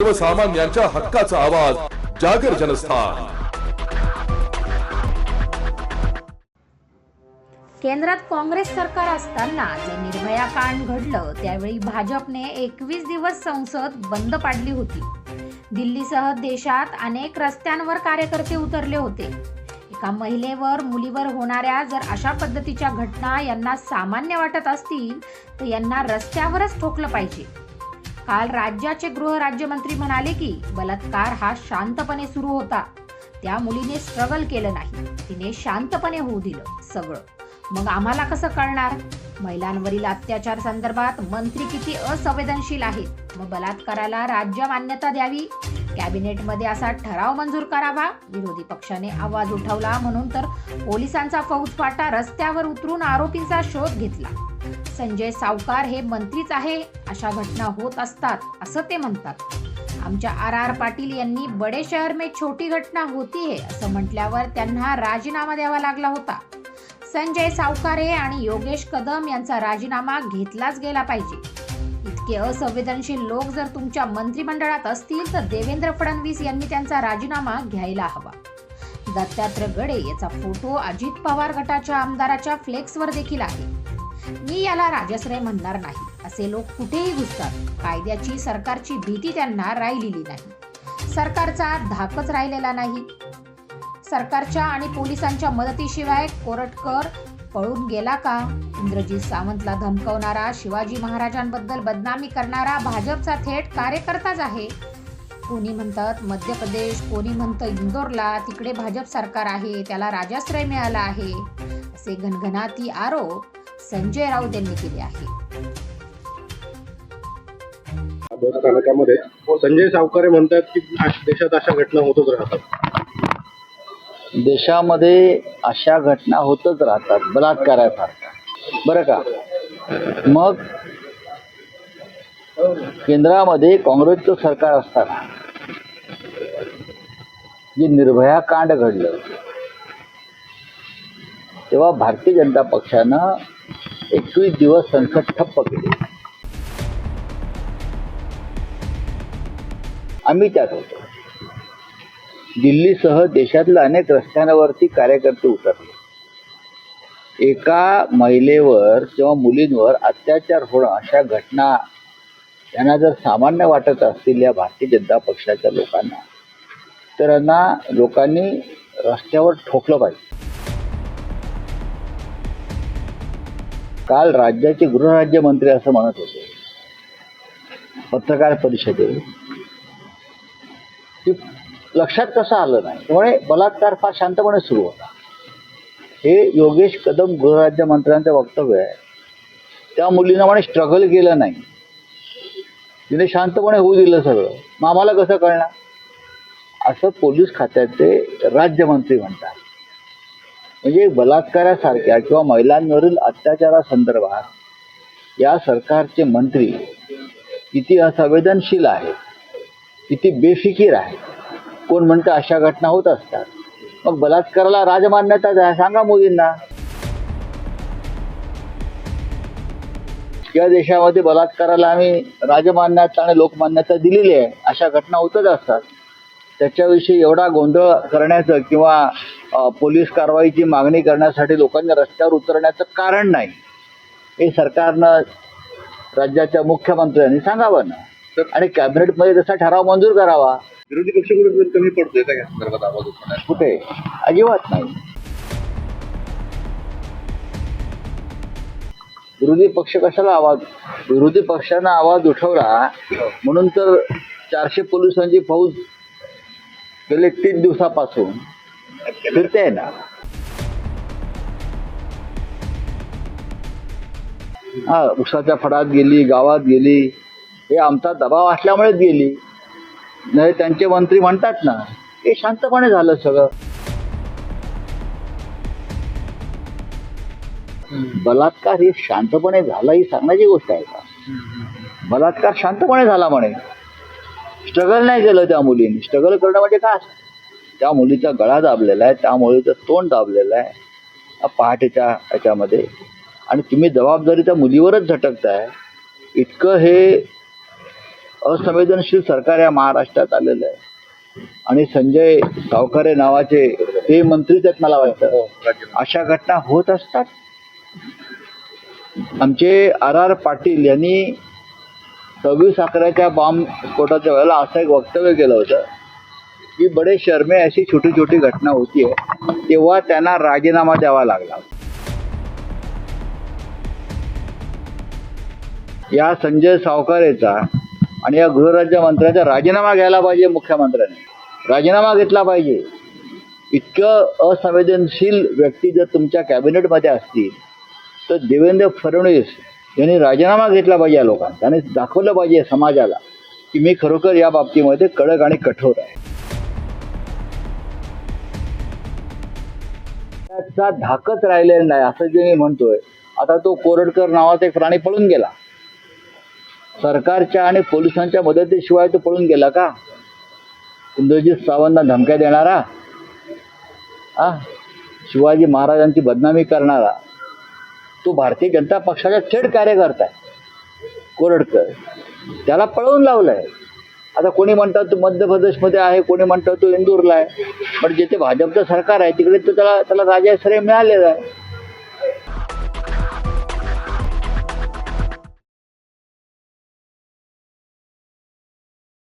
सर्वसामान्यांच्या हक्काचा आवाज जागर जनस्थान। केंद्रात काँग्रेस सरकार असताना जे निर्भया कांड घडलं त्यावेळी भाजपने 21 दिवस संसद बंद पाडली होती। दिल्लीसह देशात अनेक रस्त्यांवर कार्यकर्ते उतरले होते। एका महिलेवर मुलीवर होणाऱ्या जर अशा पद्धतीच्या घटना यांना सामान्य वाटत असतील तर यांना रस्त्यावरच ठोकलं पाहिजे। काल राज्याचे गृह राज्यमंत्री म्हणाले की बलात्कार हा शांतपणे सुरू होता, त्या मुलीने स्ट्रगल केलं नाही, तिने शांतपणे होऊ दिलं सगळं। मग आम्हाला कसं कळणार महिलांवरील अत्याचार संदर्भात मंत्री किती असंवेदनशील आहेत? मग बलात्काराला राज्य मान्यता द्यावी, कॅबिनेटमध्ये असा ठराव मंजूर करावा। विरोधी पक्षाने आवाज उठवला म्हणून तर पोलिसांचा फौजफाटा रस्त्यावर उतरून आरोपींचा शोध घेतला। संजय सावकार हे मंत्रीच आहे, अशा घटना होत असतात असं ते म्हणतात। आमच्या आर पाटील यांनी बडे शहर में छोटी घटना होती है असं म्हटल्यावर त्यांना राजीनामा द्यावा लागला होता। संजय सावकारे आणि योगेश कदम यांचा राजीनामा घेतलाच गेला पाहिजे। इतके असंवेदनशील लोक जर तुमच्या मंत्रिमंडळात असतील तर देवेंद्र फडणवीस यांनी त्यांचा राजीनामा घ्यायला हवा। दत्तात्रय गडे याचा फोटो अजित पवार गटाच्या आमदाराच्या फ्लेक्सवर देखील आहे। मी याला राजश्रय म्हणणार नाही, असे लोक कुठेही घुसतात। कायद्याची सरकारची भीती त्यांना राहिलेली नाही, सरकारचा धाकच राहिलेला नाही। सरकारच्या आणि पोलिसांच्या मदतीशिवाय कोरटकर पळून गेला का? इंद्रजीत सावंतला धमकवणारा, शिवाजी महाराजांबद्दल बदनामी करणारा भाजपचा थेट कार्यकर्ताच आहे। कोणी म्हणतात मध्य प्रदेश, कोणी म्हणतं इंदोरला, तिकडे भाजप सरकार आहे, त्याला राजाश्रय मिळाला आहे, असे घनघनाती आरोप संजय राऊत यांनी केले आहे। स्थानकामध्ये संजय सावकारे म्हणतात की देशात अशा घटना होतच राहतात। देशामध्ये अशा घटना होतच राहतात बलात्कारासारख्या, बरं का। मग केंद्रामध्ये काँग्रेसचं सरकार असताना जे निर्भया कांड घडलं तेव्हा भारतीय जनता पक्षानं 21 दिवस संसद ठप्प केली। आम्ही त्यात होतो। दिल्लीसह देशातल्या अनेक रस्त्यांवरती कार्यकर्ते उतरले। एका महिलेवर किंवा मुलींवर अत्याचार होणं अशा घटना यांना जर सामान्य वाटत असतील या भारतीय जनता पक्षाच्या लोकांना, तर यांना लोकांनी रस्त्यावर ठोकलं पाहिजे। काल राज्याचे गृहराज्यमंत्री असं म्हणत होते पत्रकार परिषदेत की लक्षात कसं आलं नाही, त्यामुळे बलात्कार फार शांतपणे सुरू होता। हे योगेश कदम गृहराज्यमंत्र्यांचं वक्तव्य आहे। त्या मुलीनं म्हणे स्ट्रगल केलं नाही, तिने शांतपणे होऊ दिलं सगळं, मग आम्हाला कसं कळणार, असं पोलीस खात्याचे राज्यमंत्री म्हणतात। म्हणजे बलात्कारासारख्या किंवा महिलांवरील अत्याचारासंदर्भात या सरकारचे मंत्री किती असंवेदनशील आहेत, किती बेफिकीर आहेत। कोण म्हणतं अशा घटना होत असतात, मग बलात्काराला राजमान्यता द्या, सांगा मोदींना। या देशामध्ये बलात्काराला आम्ही राजमान्यता आणि लोकमान्यता दिलेली आहे, अशा घटना होतच असतात। त्याच्याविषयी एवढा गोंधळ करण्याचं किंवा पोलीस कारवाईची मागणी करण्यासाठी लोकांनी रस्त्यावर उतरण्याचं कारण नाही। हे सरकारनं, राज्याच्या मुख्यमंत्र्यांनी सांगावं ना, आणि कॅबिनेटमध्ये तसा ठराव मंजूर करावा। विरोधी पक्ष कुठे कमी पडतोय का या संदर्भात आवाज उठवण्यात? कुठे? अजिबात नाही। विरोधी पक्ष कशाला आवाज, विरोधी पक्षानं आवाज उठवला म्हणून तर 400 पोलिसांची फौज गेले 3 दिवसापासून फिरते ना। हा, उसाच्या फडात गेली, गावात गेली, हे आमचा दबाव असल्यामुळेच गेली, नाही त्यांचे मंत्री म्हणतात ना हे शांतपणे झालं सगळं। बलात्कार हे शांतपणे झाला ही सांगण्याची गोष्ट आहे का? बलात्कार शांतपणे झाला म्हणे, स्ट्रगल नाही केलं त्या मुलीने। स्ट्रगल करणं म्हणजे काय? त्या मुलीचा गळा दाबलेला आहे, त्या मुलीचं तोंड दाबलेलं आहे पहाटेच्या ह्याच्यामध्ये, आणि तुम्ही जबाबदारी त्या मुलीवरच झटकताय। इतकं हे असंवेदनशील सरकार या महाराष्ट्रात आलेलं आहे आणि संजय सावकारे नावाचे ते मंत्रीच आहेत मला वाटतं. अशा घटना होत असतात. आमचे R.R. पाटील यांनी 26/11 बॉम्ब स्फोटाच्या वेळेला असं एक वक्तव्य केलं होतं की बडे शर्मे अशी छोटी छोटी घटना होतीये, तेव्हा त्यांना राजीनामा द्यावा लागला. या संजय सावकारेचा आणि या गृहराज्यमंत्र्यांचा राजीनामा घ्यायला पाहिजे. मुख्यमंत्र्यांनी राजीनामा घेतला पाहिजे. इतकं असंवेदनशील व्यक्ती जर तुमच्या कॅबिनेटमध्ये असतील तर देवेंद्र फडणवीस यांनी राजीनामा घेतला पाहिजे. या लोकांना त्यांनी दाखवलं पाहिजे समाजाला की मी खरोखर या बाबतीमध्ये कडक आणि कठोर आहे. त्याचा धाकच राहिलेला नाही असं जे मी म्हणतोय. आता तो कोरडकर नावाचा एक प्राणी पळून गेला. सरकारच्या आणि पोलिसांच्या मदतीशिवाय तो पळून गेला का? इंद्रजित सावंतला धमक्या देणारा, शिवाजी महाराजांची बदनामी करणारा, तो भारतीय जनता पक्षाचा थेट कार्यकर्ता आहे कोरडकर. त्याला पळवून लावलंय. आता कोणी म्हणतात तो मध्य प्रदेशमध्ये आहे, कोणी म्हणतात तो इंदूरला आहे, पण जिथे भाजपचं सरकार आहे तिकडे तो त्याला राजाश्रय मिळालेला आहे.